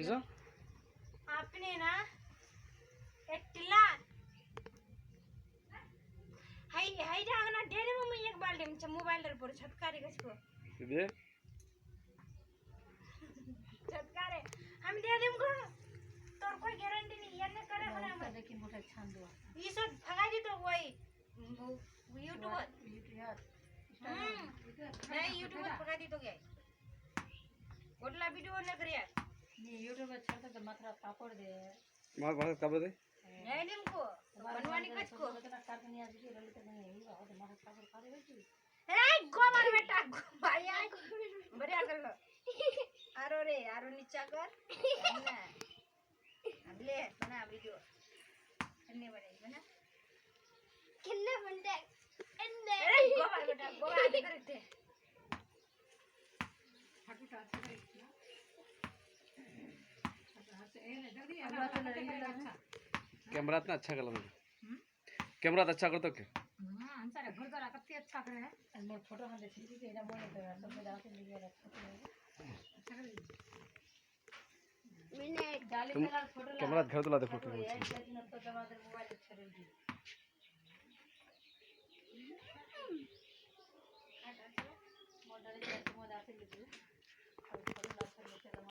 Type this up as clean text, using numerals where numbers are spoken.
किसो आपने ना एक टिल्ला हाई जागना डेरे में एक बाल्टी में मोबाइल रे पर छटकारे कसको दे छटकारे हम दे देम को तोर कोई गारंटी नहीं ये ने करे बना हम लेकिन मोटा छान दो ये सब भगा दी तो वही यूट्यूब नहीं यूट्यूब भगा दी तो गया ओटला वीडियो न करिया नहीं यूट्यूब पर छाड़ता तो मात्रा पापड़ दे मार भाग कब दे नहीं निम को बनवानी कच को कितना कार्टून आज की रली तो नहीं है और मारा पापड़ खा रहे छी ए गोबर बेटा भाई बढ़िया कर लो आरो नीचा कर ना अबले बना वीडियो अन्ने बना किन्ने बनते अन्ने गोबर बेटा गोबर करते ठाकुर कैमरा इतना अच्छा कर लो कैमरा तो अच्छा कर तो क्या अंसारे घर का कत्ती अच्छा करे है मोर फोटो में देखी थी एना मोने तो सब में जाके ले गया अच्छा कर मैंने डाली तुम मेरा फोटो कैमरा घर तो ला दे फोटो ये दिन तो जमा दे मोबाइल अच्छा रहेगी मोर डाली के मोर आते ले